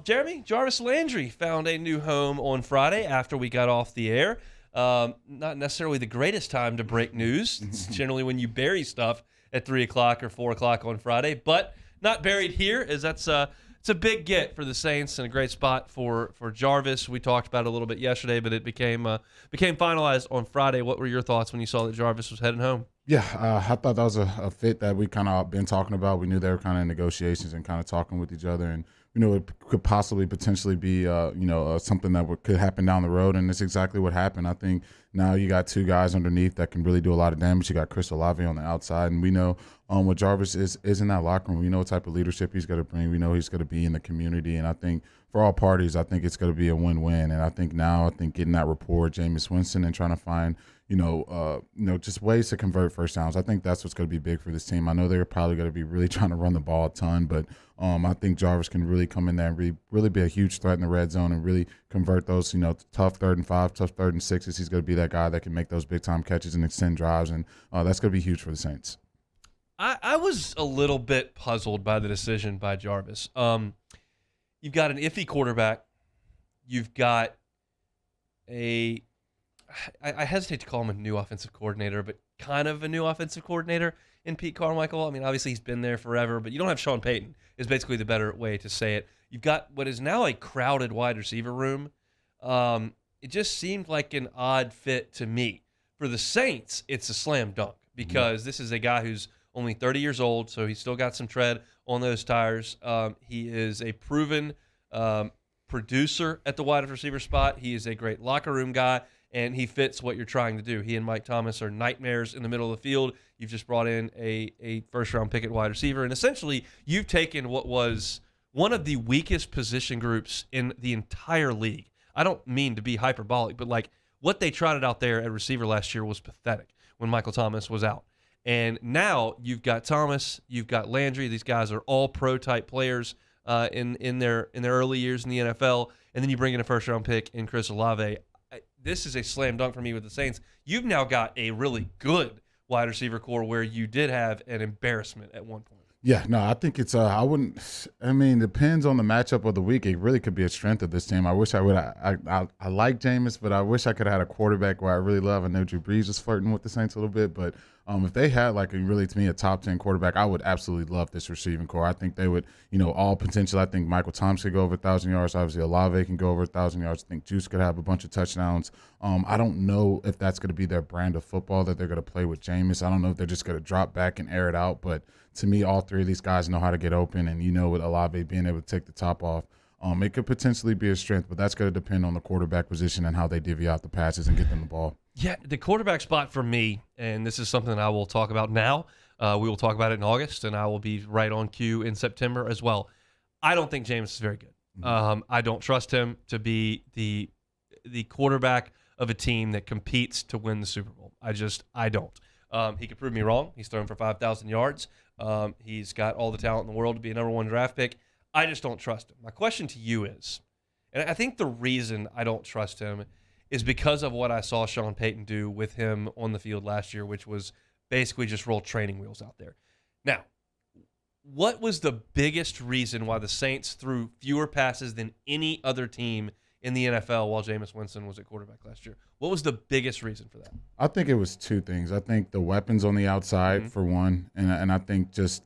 Jeremy, Jarvis Landry found a new home on Friday after we got off the air. Not necessarily the greatest time to break news. It's generally when you bury stuff at 3 o'clock or 4 o'clock on Friday, but not buried here, as it's a big get for the Saints and a great spot for Jarvis. We talked about it a little bit yesterday, but it became finalized on Friday. What were your thoughts when you saw that Jarvis was heading home? Yeah, I thought that was a fit that we kind of been talking about. We knew they were kind of in negotiations and kind of talking with each other, and it could possibly potentially be something that could happen down the road, and it's exactly what happened. I think now you got two guys underneath that can really do a lot of damage. You got Chris Olave on the outside, and we know what Jarvis is in that locker room. We know what type of leadership he's going to bring. We know he's going to be in the community, and I think for all parties, I think it's going to be a win-win. And I think getting that rapport, Jameis Winston, and trying to find just ways to convert first downs. I think that's what's going to be big for this team. I know they're probably going to be really trying to run the ball a ton, but I think Jarvis can really come in there and really be a huge threat in the red zone and really convert those, tough 3rd and 5, tough 3rd and 6s. He's going to be that guy that can make those big-time catches and extend drives, and that's going to be huge for the Saints. I was a little bit puzzled by the decision by Jarvis. You've got an iffy quarterback. You've got I hesitate to call him a new offensive coordinator, but kind of a new offensive coordinator in Pete Carmichael. I mean, obviously he's been there forever, but you don't have Sean Payton is basically the better way to say it. You've got what is now a crowded wide receiver room. It just seemed like an odd fit to me. For the Saints, it's a slam dunk because this is a guy who's only 30 years old, so he's still got some tread on those tires. He is a proven producer at the wide receiver spot. He is a great locker room guy, and he fits what you're trying to do. He and Mike Thomas are nightmares in the middle of the field. You've just brought in a first-round pick at wide receiver, and essentially you've taken what was one of the weakest position groups in the entire league. I don't mean to be hyperbolic, but like what they trotted out there at receiver last year was pathetic when Michael Thomas was out. And now you've got Thomas, you've got Landry. These guys are all pro-type players in their early years in the NFL, and then you bring in a first-round pick in Chris Olave. This is a slam dunk for me with the Saints. You've now got a really good wide receiver core where you did have an embarrassment at one point. Yeah, no, I think it's depends on the matchup of the week. It really could be a strength of this team. I wish I like Jameis, but I wish I could have had a quarterback where I really love. I know Drew Brees was flirting with the Saints a little bit, but if they had to me a top 10 quarterback, I would absolutely love this receiving core. I think they would, all potential. I think Michael Thomas could go over 1,000 yards. Obviously, Olave can go over 1,000 yards. I think Juice could have a bunch of touchdowns. I don't know if that's going to be their brand of football that they're going to play with Jameis. I don't know if they're just going to drop back and air it out, but to me, all three of these guys know how to get open, and with Olave being able to take the top off, it could potentially be a strength, but that's going to depend on the quarterback position and how they divvy out the passes and get them the ball. Yeah, the quarterback spot for me, and this is something I will talk about now. We will talk about it in August, and I will be right on cue in September as well. I don't think Jameis is very good. I don't trust him to be the quarterback of a team that competes to win the Super Bowl. I don't. He could prove me wrong. He's thrown for 5,000 yards. He's got all the talent in the world to be a number one draft pick. I just don't trust him. My question to you is, and I think the reason I don't trust him is because of what I saw Sean Payton do with him on the field last year, which was basically just roll training wheels out there. Now, what was the biggest reason why the Saints threw fewer passes than any other team in the NFL while Jameis Winston was at quarterback last year? What was the biggest reason for that? I think it was two things. I think the weapons on the outside, for one, and I think just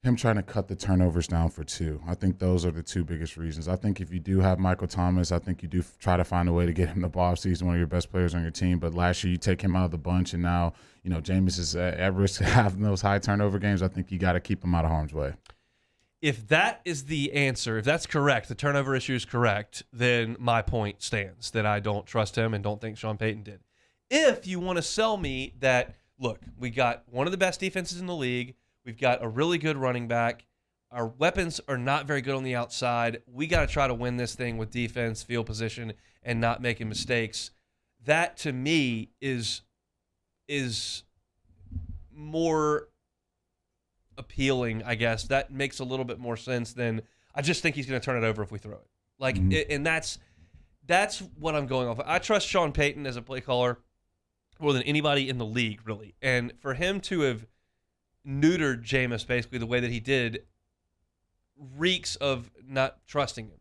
him trying to cut the turnovers down for two. I think those are the two biggest reasons. I think if you do have Michael Thomas, I think you do try to find a way to get him the ball. He's one of your best players on your team. But last year you take him out of the bunch, and now Jameis is at risk of having those high turnover games. I think you got to keep him out of harm's way. If that is the answer, if that's correct, the turnover issue is correct, then my point stands that I don't trust him and don't think Sean Payton did. If you want to sell me that, look, we got one of the best defenses in the league, we've got a really good running back, our weapons are not very good on the outside, we got to try to win this thing with defense, field position, and not making mistakes, that to me is more appealing, I guess. That makes a little bit more sense than I just think he's going to turn it over if we throw it. And that's what I'm going off of. I trust Sean Payton as a play caller more than anybody in the league, really. And for him to have neutered Jameis basically the way that he did reeks of not trusting him.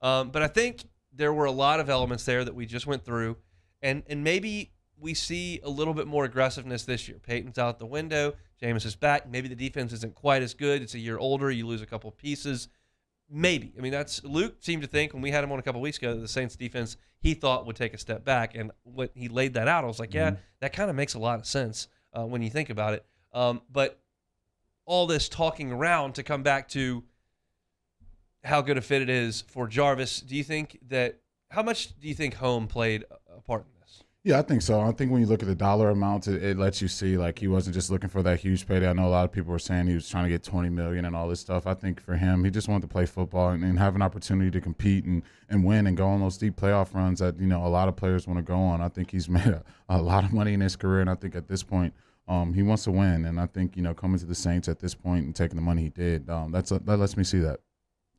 But I think there were a lot of elements there that we just went through, and maybe we see a little bit more aggressiveness this year. Peyton's out the window. Jameis is back. Maybe the defense isn't quite as good. It's a year older. You lose a couple pieces. Maybe. I mean, that's Luke seemed to think when we had him on a couple weeks ago that the Saints defense he thought would take a step back, and when he laid that out, I was like, yeah, that kind of makes a lot of sense when you think about it. But all this talking around to come back to how good a fit it is for Jarvis, do you think that how much do you think home played a part in this? Yeah, I think so. I think when you look at the dollar amounts, it lets you see like he wasn't just looking for that huge payday. I know a lot of people were saying he was trying to get $20 million and all this stuff. I think for him, he just wanted to play football and have an opportunity to compete and win and go on those deep playoff runs that, you know, a lot of players want to go on. I think he's made a lot of money in his career, and I think at this point, he wants to win. And I think, you know, coming to the Saints at this point and taking the money he did, that lets me see that.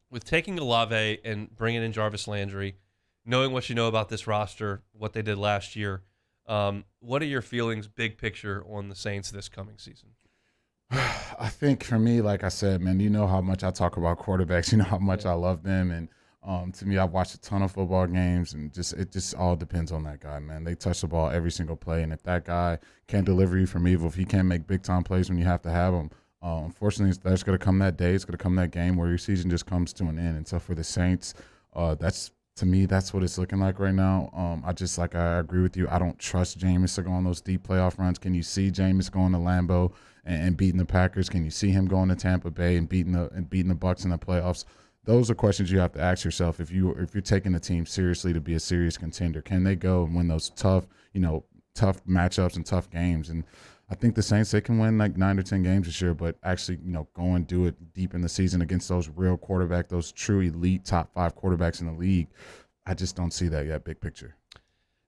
With taking Olave and bringing in Jarvis Landry, knowing what you know about this roster, what they did last year, what are your feelings, big picture, on the Saints this coming season? I think for me, like I said, man, you know how much I talk about quarterbacks. You know how much I love them. And to me, I've watched a ton of football games, and it just all depends on that guy, man. They touch the ball every single play. And if that guy can't deliver you from evil, if he can't make big-time plays when you have to have him, unfortunately, there's going to come that day. It's going to come that game where your season just comes to an end. And so for the Saints, to me, that's what it's looking like right now. I agree with you. I don't trust Jameis to go on those deep playoff runs. Can you see Jameis going to Lambeau and beating the Packers? Can you see him going to Tampa Bay and beating the Bucs in the playoffs? Those are questions you have to ask yourself if you're taking the team seriously to be a serious contender. Can they go and win those tough matchups and tough games? And I think the Saints, they can win like 9 or 10 games this year, but actually, you know, go and do it deep in the season against those real quarterbacks, those true elite top 5 quarterbacks in the league. I just don't see that yet, big picture.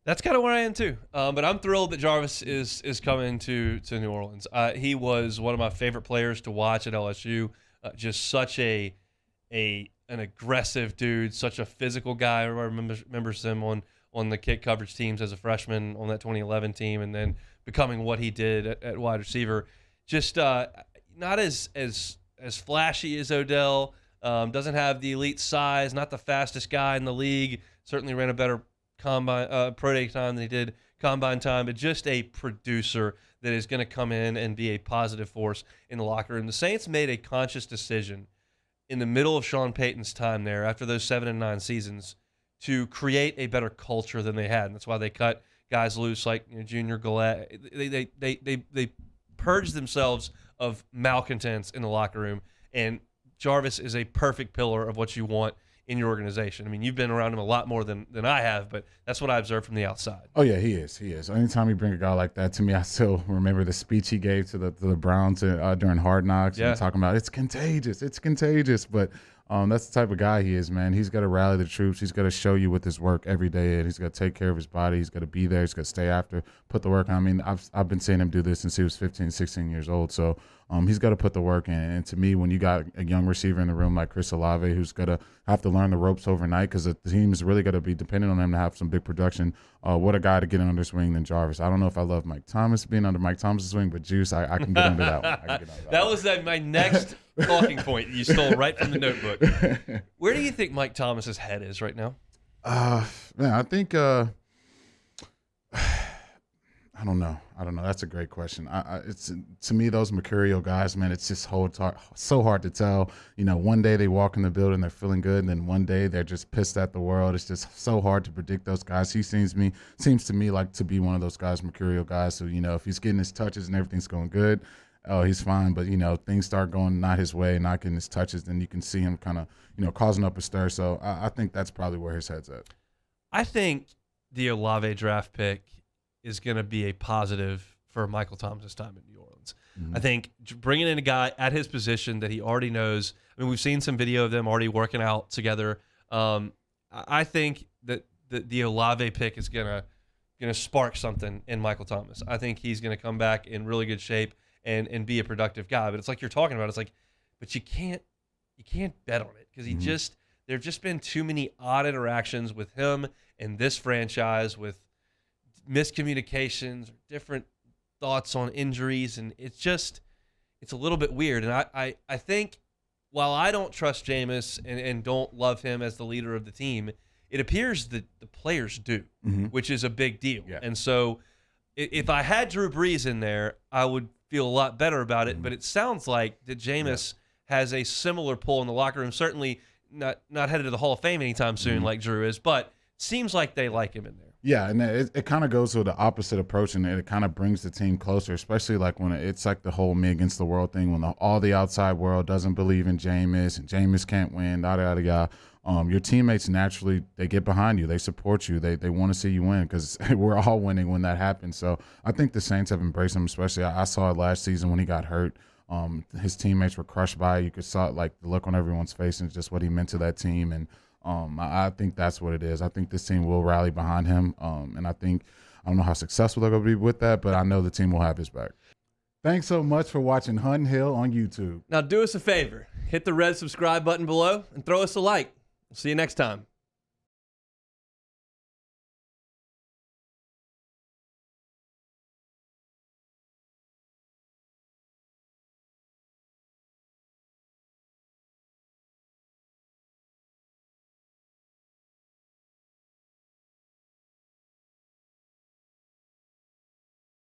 That's kind of where I am too. But I'm thrilled that Jarvis is coming to New Orleans. He was one of my favorite players to watch at LSU. Just such an aggressive dude, such a physical guy. I remember him on the kick coverage teams as a freshman on that 2011 team, and then becoming what he did at wide receiver. Just not as flashy as Odell. Doesn't have the elite size. Not the fastest guy in the league. Certainly ran a better combine pro day time than he did combine time. But just a producer that is going to come in and be a positive force in the locker room. The Saints made a conscious decision in the middle of Sean Payton's time there, after those 7 and 9 seasons, to create a better culture than they had. And that's why they cut guys loose like, you know, Junior Galette. They purged themselves of malcontents in the locker room, and Jarvis is a perfect pillar of what you want in your organization. I mean, you've been around him a lot more than I have, but that's what I observed from the outside. Oh yeah, he is. Anytime you bring a guy like that, to me, I still remember the speech he gave to the Browns during Hard Knocks, and talking about it's contagious. But that's the type of guy he is, man. He's got to rally the troops. He's got to show you with his work every day, and he's got to take care of his body. He's got to be there. He's got to stay after, put the work on. I mean, I've been seeing him do this since he was 15, 16 years old. So he's got to put the work in. And to me, when you got a young receiver in the room like Chris Olave, who's got to have to learn the ropes overnight, because the team is really going to be dependent on him to have some big production. What a guy to get under his wing than Jarvis. I don't know if I love Mike Thomas being under Mike Thomas's wing, but Juice, I can get under that one. That was my next talking point you stole right from the notebook. Where do you think Mike Thomas's head is right now? Man, I think I don't know. That's a great question. It's to me, those mercurial guys, man, it's just so hard to tell. You know, one day they walk in the building, they're feeling good, and then one day they're just pissed at the world. It's just so hard to predict those guys. He seems to me like to be one of those guys, mercurial guys. So, you know, if he's getting his touches and everything's going good, oh, he's fine. But, you know, things start going not his way, not getting his touches, then you can see him kind of, you know, causing up a stir. So I think that's probably where his head's at. I think the Olave draft pick is going to be a positive for Michael Thomas's time in New Orleans. Mm-hmm. I think bringing in a guy at his position that he already knows. I mean, we've seen some video of them already working out together. I think that the Olave pick is going to spark something in Michael Thomas. I think he's going to come back in really good shape and be a productive guy. But it's like you're talking about. It's like, but you can't bet on it, because there have just been too many odd interactions with him and this franchise, with miscommunications or different thoughts on injuries, and it's a little bit weird. And I think while I don't trust Jameis and don't love him as the leader of the team, it appears that the players do, which is a big deal. Yeah. And so if I had Drew Brees in there, I would feel a lot better about it. But it sounds like that Jameis has a similar pull in the locker room. Certainly not headed to the Hall of Fame anytime soon like Drew is, but seems like they like him in there. Yeah, and it kind of goes to the opposite approach, and it kind of brings the team closer, especially like when it's like the whole me against the world thing, when all the outside world doesn't believe in Jameis, and Jameis can't win, yada. Your teammates naturally, they get behind you. They support you. They want to see you win because we're all winning when that happens. So I think the Saints have embraced him, especially I saw it last season when he got hurt. His teammates were crushed by it. You could saw like the look on everyone's face and just what he meant to that team. And I think that's what it is. I think this team will rally behind him. And I don't know how successful they're going to be with that, but I know the team will have his back. Thanks so much for watching Hunt and Hill on YouTube. Now do us a favor. Hit the red subscribe button below and throw us a like. We'll see you next time.